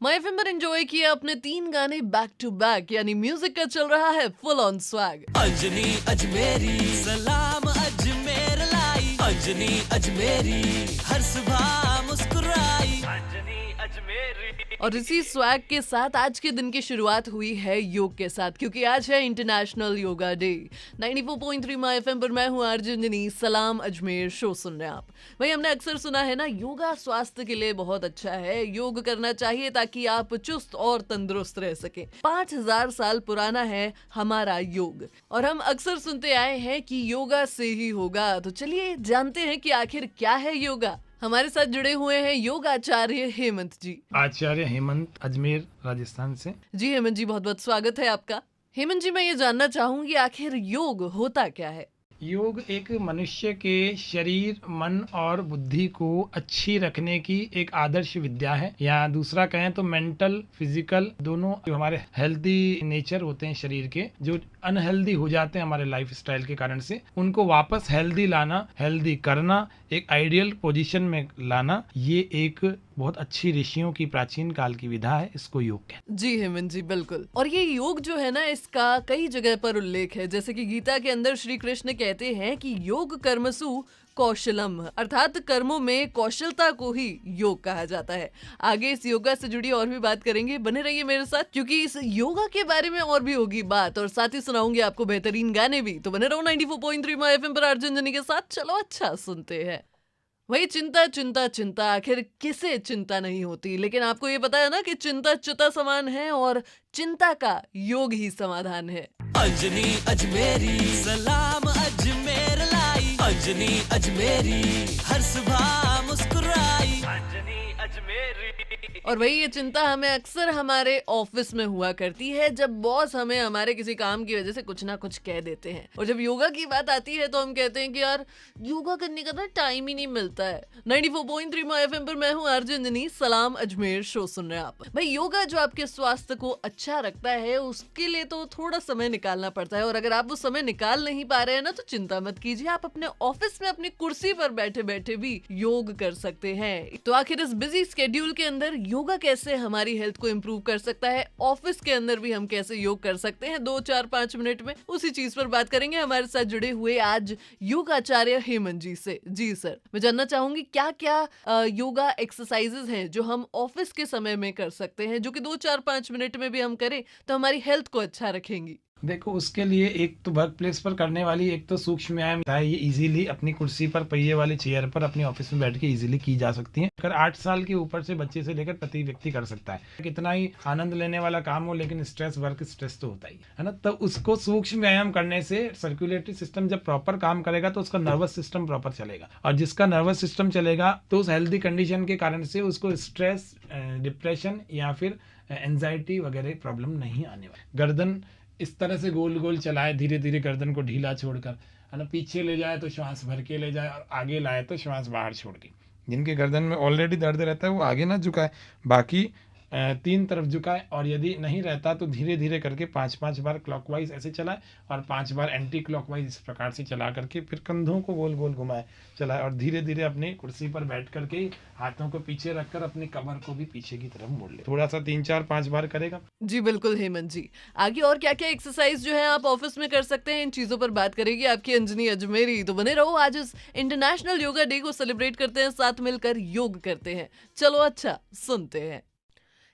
My FM पर enjoy किया अपने 3 गाने बैक टू बैक, यानी म्यूजिक का चल रहा है full on swag. Anjani Ajmeri सलाम अजमेर लाई, अंजनी अजमेरी हर सुबह मुस्कुराई, अंजनी अजमेरी। और इसी स्वैग के साथ आज के दिन की शुरुआत हुई है योग के साथ, क्योंकि आज है international yoga day. 94.3 my FM पर मैं हूँ आरजे अंजनी। सलाम अजमेर शो सुन रहे हैं आप। भाई, हमने अक्सर सुना है ना, योगा स्वास्थ्य के लिए बहुत अच्छा है, योग करना चाहिए ताकि आप चुस्त और तंदुरुस्त रह सकें। 5000 साल पुराना है हमारा योग, और हम अक्सर सुनते आए हैं कि योगा से ही होगा। तो चलिए जानते हैं कि आखिर क्या है योगा। हमारे साथ जुड़े हुए हैं योग आचार्य हेमंत जी। आचार्य हेमंत, अजमेर, राजस्थान से। जी हेमंत जी, बहुत बहुत स्वागत है आपका। हेमंत जी, मैं ये जानना चाहूंगी आखिर योग होता क्या है। योग एक मनुष्य के शरीर, मन और बुद्धि को अच्छी रखने की एक आदर्श विद्या है, या दूसरा कहें तो मेंटल फिजिकल दोनों जो हमारे हेल्दी नेचर होते हैं शरीर के, जो अनहेल्दी हो जाते हैं हमारे लाइफ स्टाइल के कारण से, उनको वापस हेल्दी लाना, हेल्दी करना, एक आइडियल पोजीशन में लाना, ये एक बहुत अच्छी ऋषियों की प्राचीन काल की विधा है। इसको योग कहते हैं। जी हेमंत जी, बिल्कुल। और ये योग जो है ना, इसका कई जगह पर उल्लेख है। जैसे कि गीता के अंदर श्री कृष्ण कहते हैं कि योग कर्मसु कौशलम, अर्थात कर्मों में कौशलता को ही योग कहा जाता है। आगे इस योगा से जुड़ी और भी बात करेंगे, बने रहिए मेरे साथ, क्योंकि इस योगा के बारे में और भी होगी बात, और साथ ही सुनाऊंगी आपको बेहतरीन गाने भी। तो बने रहो 94.3 माय एफएम पर आरजे अंजनी के साथ। चलो अच्छा सुनते हैं। वही चिंता चिंता चिंता, आखिर किसे चिंता नहीं होती। लेकिन आपको ये पता है ना कि चिंता चिता समान है, और चिंता का योग ही समाधान है। अंजनी अजमेरी सलाम अजमेर लाई, अंजनी अजमेरी हर सुबह मुस्कुराई, अंजनी अजमेरी। और वही ये चिंता हमें अक्सर हमारे ऑफिस में हुआ करती है, जब बॉस हमें हमारे किसी काम की वजह से कुछ ना कुछ कह देते हैं। और जब योगा की बात आती है तो हम कहते हैं कि यार योगा करने का ना टाइम ही नहीं मिलता है। 94.3 माय एफएम पर मैं हूँ आरजे अंजनी। सलाम अजमेर शो सुन रहे हैं आप। भाई, योगा जो आपके स्वास्थ्य को अच्छा रखता है, उसके लिए तो थोड़ा समय निकालना पड़ता है। और अगर आप वो समय निकाल नहीं पा रहे हैं ना, तो चिंता मत कीजिए, आप अपने ऑफिस में अपनी कुर्सी पर बैठे बैठे भी योग कर सकते हैं। तो आखिर इस बिजी स्केड्यूल के अंदर योगा कैसे हमारी हेल्थ को इंप्रूव कर सकता है, ऑफिस के अंदर भी हम कैसे योग कर सकते हैं, 2 4 5 मिनट में उसी चीज पर बात करेंगे हमारे साथ जुड़े हुए आज योग आचार्य हेमंत जी से। जी सर, मैं जानना चाहूंगी क्या क्या योगा एक्सरसाइजेज हैं जो हम ऑफिस के समय में कर सकते हैं, जो कि 2 4 5 मिनट में भी हम करें तो हमारी हेल्थ को अच्छा रखेंगी। देखो, उसके लिए एक तो वर्क प्लेस पर करने वाली एक तो सूक्ष्म व्यायाम है। ये इजीली अपनी कुर्सी पर, पहिए वाली चेयर पर अपने ऑफिस में बैठ के इजीली की जा सकती हैं। अगर 8 साल के ऊपर से बच्चे से लेकर प्रति व्यक्ति कर सकता है। कितना ही आनंद लेने वाला काम हो, लेकिन स्ट्रेस, वर्क स्ट्रेस तो होता ही है ना। तो उसको सूक्ष्म व्यायाम करने से सर्कुलेटरी सिस्टम जब प्रॉपर काम करेगा तो उसका नर्वस सिस्टम प्रॉपर चलेगा, और जिसका नर्वस सिस्टम चलेगा तो उस हेल्दी कंडीशन के कारण से उसको स्ट्रेस, डिप्रेशन या फिर एंजाइटी वगैरह प्रॉब्लम नहीं आने वाली। गर्दन इस तरह से गोल गोल चलाए, धीरे धीरे गर्दन को ढीला छोड़कर, है ना, पीछे ले जाए तो श्वास भर के ले जाए, और आगे लाए तो श्वास बाहर छोड़ के। जिनके गर्दन में ऑलरेडी दर्द रहता है वो आगे ना झुकाए, बाकी 3 तरफ झुकाए, और यदि नहीं रहता तो धीरे धीरे करके 5-5 बार क्लॉकवाइज ऐसे चलाए, और 5 बार एंटी क्लॉकवाइज इस प्रकार से चला करके फिर कंधों को गोल गोल घुमाए, चलाए, और धीरे धीरे अपनी कुर्सी पर बैठ करके हाथों को पीछे रखकर अपनी कमर को भी पीछे की तरफ मोड़ ले। थोड़ा सा 3 4 5 बार करेगा। जी बिल्कुल हेमंत जी। आगे और क्या क्या एक्सरसाइज जो है आप ऑफिस में कर सकते हैं, इन चीजों पर बात करेगी आपकी अंजनी अजमेरी। तो बने रहो, आज इस इंटरनेशनल योगा डे को सेलिब्रेट करते हैं, साथ मिलकर योग करते हैं। चलो अच्छा सुनते हैं।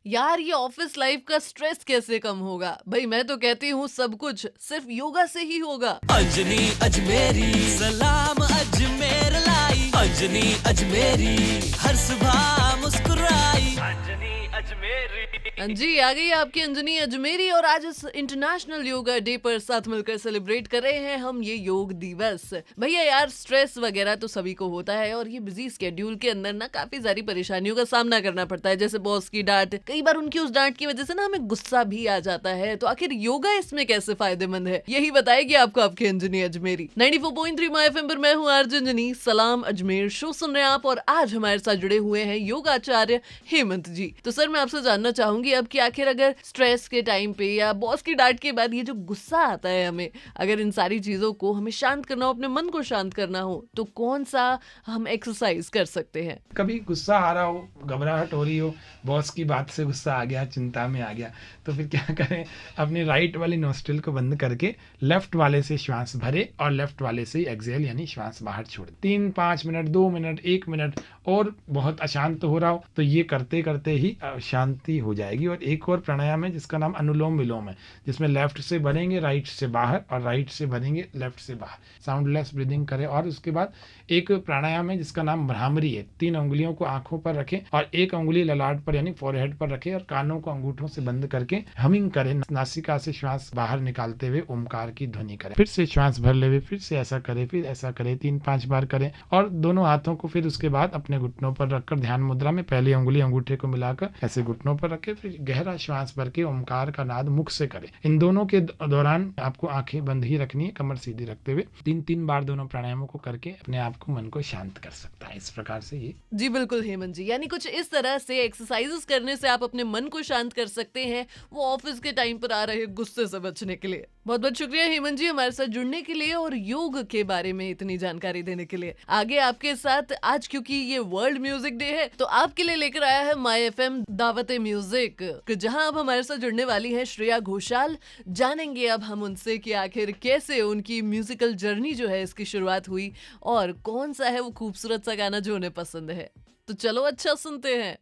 यार, ये ऑफिस लाइफ का स्ट्रेस कैसे कम होगा? भाई, मैं तो कहती हूँ सब कुछ सिर्फ योगा से ही होगा। अंजनी अजमेरी सलाम अजमेर लाई, अंजनी अजमेरी हर सुबह मुस्कुराई, अंजनी अजमेरी। जी, आ गई आपकी अंजनी अजमेरी, और आज इस इंटरनेशनल योगा डे पर साथ मिलकर सेलिब्रेट कर रहे हैं हम ये योग दिवस। भैया यार, स्ट्रेस वगैरह तो सभी को होता है, और ये बिजी स्केड्यूल के अंदर ना काफी सारी परेशानियों का सामना करना पड़ता है, जैसे बॉस की डांट। कई बार उनकी उस डांट की वजह से ना हमें गुस्सा भी आ जाता है। तो आखिर योगा इसमें कैसे फायदेमंद है, यही बताएगी आपको आपकी अंजनी अजमेरी। 94.3 माय एफएम पर मैं हूँ आरजे अंजनी। सलाम अजमेर शो सुन रहे हैं आप, और आज हमारे साथ जुड़े हुए हैं योग आचार्य हेमंत जी। तो सर, मैं आपसे जानना चाहूंगी होगी अब कि आखिर अगर स्ट्रेस के टाइम पे या बॉस की डांट के बाद ये जो गुस्सा आता है हमें, अगर इन सारी चीजों को हमें शांत करना हो, अपने मन को शांत करना हो, तो कौन सा हम एक्सरसाइज कर सकते हैं? कभी गुस्सा आ रहा हो, घबराहट हो रही हो, बॉस की बात से गुस्सा आ गया, चिंता में आ गया, तो फिर क्या करें, अपनी राइट वाली नोस्ट्रिल को बंद करके लेफ्ट वाले से श्वास भरे और लेफ्ट वाले से एक्सहेल यानी श्वास बाहर छोड़े। 3-5 मिनट, 2 मिनट, 1 मिनट, और बहुत अशांत हो रहा हो तो ये करते करते ही शांति हो जाएगी। और एक और प्राणायाम है जिसका नाम अनुलोम विलोम है, जिसमें लेफ्ट से भरेंगे राइट से बाहर और राइट से भरेंगे लेफ्ट से बाहर, साउंडलेस ब्रीदिंग करें। और उसके बाद एक प्राणायाम है जिसका नाम भ्रामरी है। 3 उंगलियों को आंखों पर रखें और 1 उंगली ललाट पर यानी फोरहेड पर रखें और कानों को अंगूठों से बंद करके हमिंग करें। नासिका से श्वास बाहर निकालते हुए ओमकार की ध्वनि करें। फिर से श्वास भर ले, फिर से ऐसा करें, फिर ऐसा करें, 3-5 बार करें। और दोनों हाथों को फिर उसके बाद अपने घुटनों पर रखकर ध्यान मुद्रा में पहली उंगली अंगूठे को मिलाकर ऐसे घुटनों पर रखें, फिर गहरा श्वास भर के ओमकार का नाद मुख से करें। इन दोनों के दौरान आपको आंखें बंद ही रखनी है, कमर सीधी रखते हुए 3-3 बार दोनों प्राणायामों को करके अपने आप को, मन को शांत कर सकता है। इस प्रकार से ये। जी बिल्कुल हेमंत जी, यानी कुछ इस तरह से एक्सरसाइजेस करने से आप अपने मन को शांत कर सकते हैं, वो ऑफिस के टाइम पर आ रहे गुस्से से बचने के लिए। बहुत बहुत शुक्रिया हेमंत जी हमारे साथ जुड़ने के लिए और योग के बारे में इतनी जानकारी देने के लिए। आगे आपके साथ आज, क्योंकि ये वर्ल्ड म्यूजिक डे है, तो आपके लिए लेकर आया है माय एफएम दावते म्यूजिक, जहां अब हमारे साथ जुड़ने वाली है श्रेया घोषाल। जानेंगे अब हम उनसे कि आखिर कैसे उनकी म्यूजिकल जर्नी जो है इसकी शुरुआत हुई और कौन सा है वो खूबसूरत सा गाना जो उन्हें पसंद है। तो चलो अच्छा सुनते हैं।